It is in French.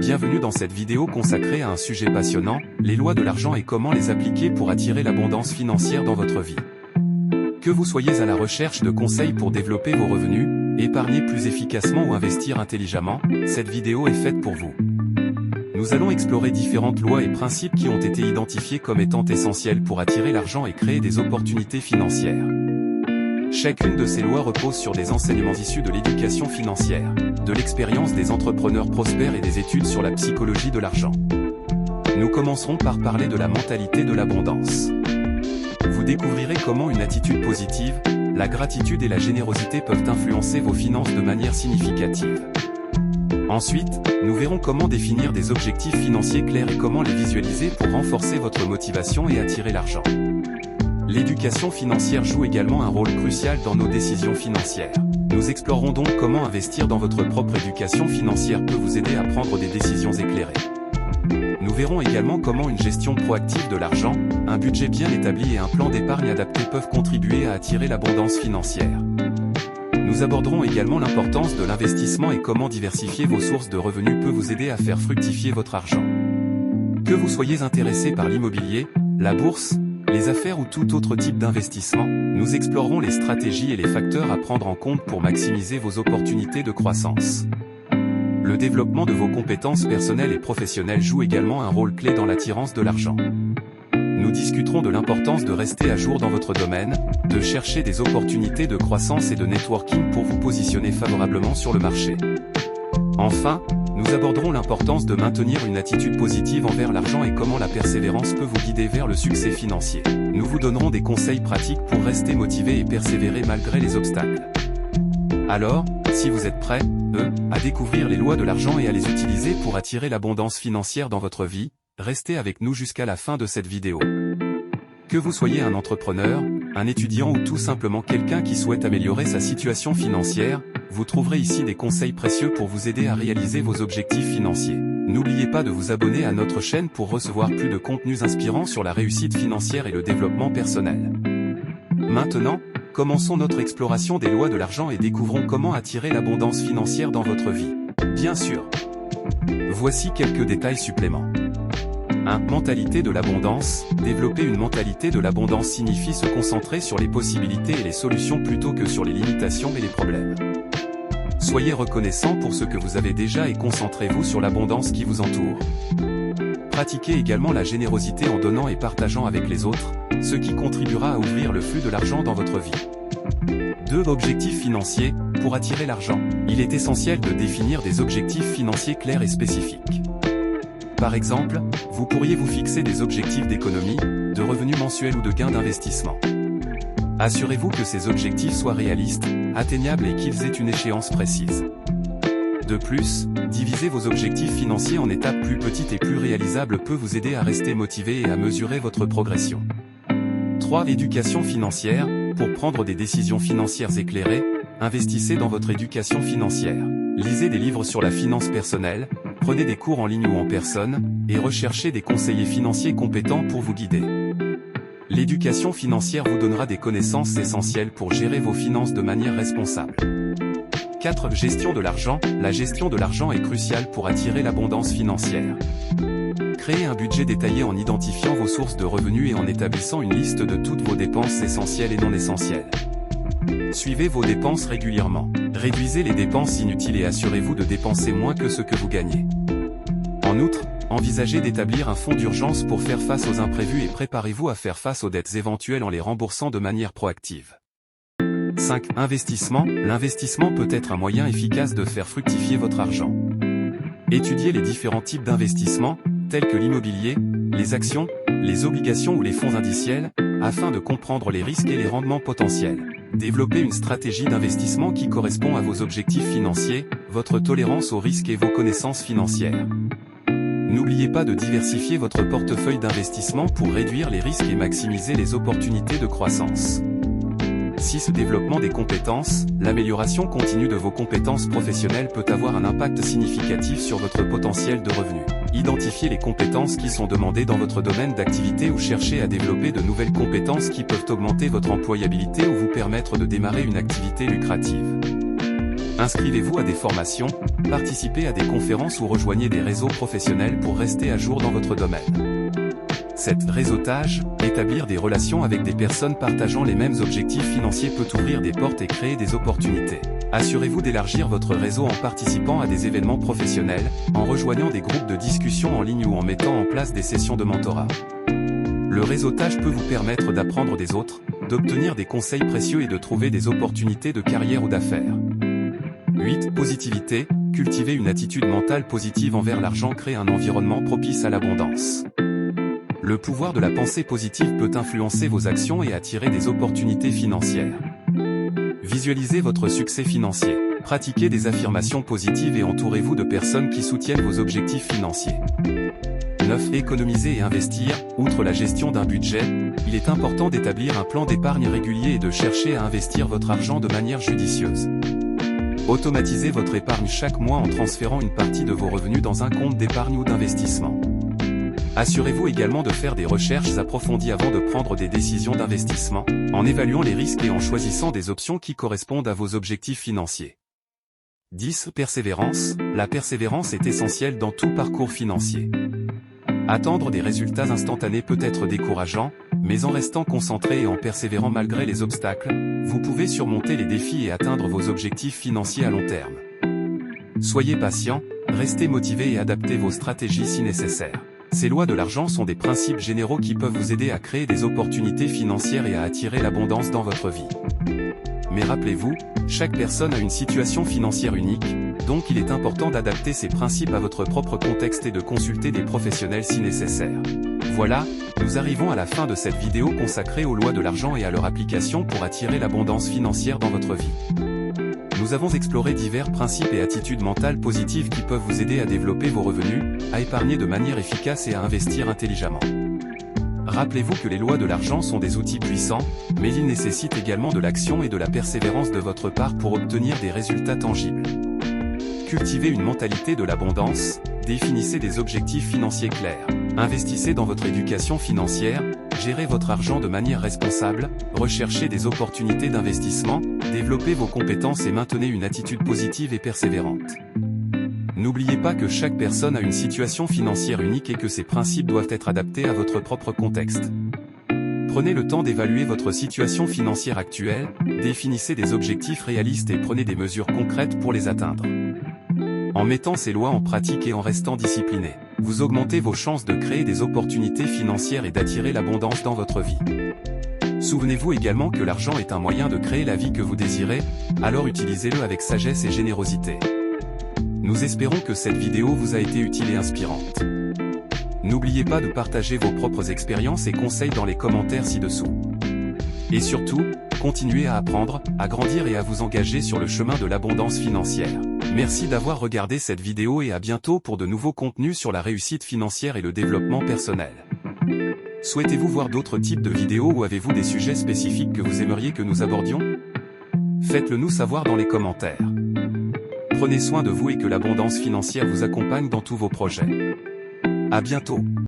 Bienvenue dans cette vidéo consacrée à un sujet passionnant, les lois de l'argent et comment les appliquer pour attirer l'abondance financière dans votre vie. Que vous soyez à la recherche de conseils pour développer vos revenus, épargner plus efficacement ou investir intelligemment, cette vidéo est faite pour vous. Nous allons explorer différentes lois et principes qui ont été identifiés comme étant essentiels pour attirer l'argent et créer des opportunités financières. Chacune de ces lois repose sur des enseignements issus de l'éducation financière, de l'expérience des entrepreneurs prospères et des études sur la psychologie de l'argent. Nous commencerons par parler de la mentalité de l'abondance. Vous découvrirez comment une attitude positive, la gratitude et la générosité peuvent influencer vos finances de manière significative. Ensuite, nous verrons comment définir des objectifs financiers clairs et comment les visualiser pour renforcer votre motivation et attirer l'argent. L'éducation financière joue également un rôle crucial dans nos décisions financières. Nous explorerons donc comment investir dans votre propre éducation financière peut vous aider à prendre des décisions éclairées. Nous verrons également comment une gestion proactive de l'argent, un budget bien établi et un plan d'épargne adapté peuvent contribuer à attirer l'abondance financière. Nous aborderons également l'importance de l'investissement et comment diversifier vos sources de revenus peut vous aider à faire fructifier votre argent. Que vous soyez intéressé par l'immobilier, la bourse, les affaires ou tout autre type d'investissement, nous explorerons les stratégies et les facteurs à prendre en compte pour maximiser vos opportunités de croissance. Le développement de vos compétences personnelles et professionnelles joue également un rôle clé dans l'attirance de l'argent. Nous discuterons de l'importance de rester à jour dans votre domaine, de chercher des opportunités de croissance et de networking pour vous positionner favorablement sur le marché. Enfin, nous aborderons l'importance de maintenir une attitude positive envers l'argent et comment la persévérance peut vous guider vers le succès financier. Nous vous donnerons des conseils pratiques pour rester motivé et persévérer malgré les obstacles. Alors, si vous êtes prêts, à découvrir les lois de l'argent et à les utiliser pour attirer l'abondance financière dans votre vie, restez avec nous jusqu'à la fin de cette vidéo. Que vous soyez un entrepreneur, un étudiant ou tout simplement quelqu'un qui souhaite améliorer sa situation financière, vous trouverez ici des conseils précieux pour vous aider à réaliser vos objectifs financiers. N'oubliez pas de vous abonner à notre chaîne pour recevoir plus de contenus inspirants sur la réussite financière et le développement personnel. Maintenant, commençons notre exploration des lois de l'argent et découvrons comment attirer l'abondance financière dans votre vie. Bien sûr. Voici quelques détails supplémentaires. 1. Mentalité de l'abondance. Développer une mentalité de l'abondance signifie se concentrer sur les possibilités et les solutions plutôt que sur les limitations et les problèmes. Soyez reconnaissant pour ce que vous avez déjà et concentrez-vous sur l'abondance qui vous entoure. Pratiquez également la générosité en donnant et partageant avec les autres, ce qui contribuera à ouvrir le flux de l'argent dans votre vie. 2. Objectifs financiers. Pour attirer l'argent, il est essentiel de définir des objectifs financiers clairs et spécifiques. Par exemple, vous pourriez vous fixer des objectifs d'économie, de revenus mensuels ou de gains d'investissement. Assurez-vous que ces objectifs soient réalistes, atteignables et qu'ils aient une échéance précise. De plus, diviser vos objectifs financiers en étapes plus petites et plus réalisables peut vous aider à rester motivé et à mesurer votre progression. 3. Éducation financière. Pour prendre des décisions financières éclairées, investissez dans votre éducation financière. Lisez des livres sur la finance personnelle, prenez des cours en ligne ou en personne, et recherchez des conseillers financiers compétents pour vous guider. L'éducation financière vous donnera des connaissances essentielles pour gérer vos finances de manière responsable. 4. Gestion de l'argent. La gestion de l'argent est cruciale pour attirer l'abondance financière. Créez un budget détaillé en identifiant vos sources de revenus et en établissant une liste de toutes vos dépenses essentielles et non essentielles. Suivez vos dépenses régulièrement. Réduisez les dépenses inutiles et assurez-vous de dépenser moins que ce que vous gagnez. En outre, envisagez d'établir un fonds d'urgence pour faire face aux imprévus et préparez-vous à faire face aux dettes éventuelles en les remboursant de manière proactive. 5. Investissement. L'investissement peut être un moyen efficace de faire fructifier votre argent. Étudiez les différents types d'investissements, tels que l'immobilier, les actions, les obligations ou les fonds indiciels, afin de comprendre les risques et les rendements potentiels. Développez une stratégie d'investissement qui correspond à vos objectifs financiers, votre tolérance aux risques et vos connaissances financières. N'oubliez pas de diversifier votre portefeuille d'investissement pour réduire les risques et maximiser les opportunités de croissance. 6. Développement des compétences. L'amélioration continue de vos compétences professionnelles peut avoir un impact significatif sur votre potentiel de revenus. Identifiez les compétences qui sont demandées dans votre domaine d'activité ou cherchez à développer de nouvelles compétences qui peuvent augmenter votre employabilité ou vous permettre de démarrer une activité lucrative. Inscrivez-vous à des formations, participez à des conférences ou rejoignez des réseaux professionnels pour rester à jour dans votre domaine. Cet réseautage, établir des relations avec des personnes partageant les mêmes objectifs financiers peut ouvrir des portes et créer des opportunités. Assurez-vous d'élargir votre réseau en participant à des événements professionnels, en rejoignant des groupes de discussion en ligne ou en mettant en place des sessions de mentorat. Le réseautage peut vous permettre d'apprendre des autres, d'obtenir des conseils précieux et de trouver des opportunités de carrière ou d'affaires. 8. Positivité. Cultiver une attitude mentale positive envers l'argent crée un environnement propice à l'abondance. Le pouvoir de la pensée positive peut influencer vos actions et attirer des opportunités financières. Visualisez votre succès financier. Pratiquez des affirmations positives et entourez-vous de personnes qui soutiennent vos objectifs financiers. 9. Économiser et investir. Outre la gestion d'un budget, il est important d'établir un plan d'épargne régulier et de chercher à investir votre argent de manière judicieuse. Automatisez votre épargne chaque mois en transférant une partie de vos revenus dans un compte d'épargne ou d'investissement. Assurez-vous également de faire des recherches approfondies avant de prendre des décisions d'investissement, en évaluant les risques et en choisissant des options qui correspondent à vos objectifs financiers. 10. Persévérance. La persévérance est essentielle dans tout parcours financier. Attendre des résultats instantanés peut être décourageant, mais en restant concentré et en persévérant malgré les obstacles, vous pouvez surmonter les défis et atteindre vos objectifs financiers à long terme. Soyez patient, restez motivé et adaptez vos stratégies si nécessaire. Ces lois de l'argent sont des principes généraux qui peuvent vous aider à créer des opportunités financières et à attirer l'abondance dans votre vie. Mais rappelez-vous, chaque personne a une situation financière unique, donc il est important d'adapter ces principes à votre propre contexte et de consulter des professionnels si nécessaire. Voilà, nous arrivons à la fin de cette vidéo consacrée aux lois de l'argent et à leur application pour attirer l'abondance financière dans votre vie. Nous avons exploré divers principes et attitudes mentales positives qui peuvent vous aider à développer vos revenus, à épargner de manière efficace et à investir intelligemment. Rappelez-vous que les lois de l'argent sont des outils puissants, mais ils nécessitent également de l'action et de la persévérance de votre part pour obtenir des résultats tangibles. Cultivez une mentalité de l'abondance, définissez des objectifs financiers clairs, investissez dans votre éducation financière, gérez votre argent de manière responsable, recherchez des opportunités d'investissement, développez vos compétences et maintenez une attitude positive et persévérante. N'oubliez pas que chaque personne a une situation financière unique et que ces principes doivent être adaptés à votre propre contexte. Prenez le temps d'évaluer votre situation financière actuelle, définissez des objectifs réalistes et prenez des mesures concrètes pour les atteindre. En mettant ces lois en pratique et en restant discipliné, vous augmentez vos chances de créer des opportunités financières et d'attirer l'abondance dans votre vie. Souvenez-vous également que l'argent est un moyen de créer la vie que vous désirez, alors utilisez-le avec sagesse et générosité. Nous espérons que cette vidéo vous a été utile et inspirante. N'oubliez pas de partager vos propres expériences et conseils dans les commentaires ci-dessous. Et surtout, continuez à apprendre, à grandir et à vous engager sur le chemin de l'abondance financière. Merci d'avoir regardé cette vidéo et à bientôt pour de nouveaux contenus sur la réussite financière et le développement personnel. Souhaitez-vous voir d'autres types de vidéos ou avez-vous des sujets spécifiques que vous aimeriez que nous abordions? Faites-le nous savoir dans les commentaires. Prenez soin de vous et que l'abondance financière vous accompagne dans tous vos projets. À bientôt.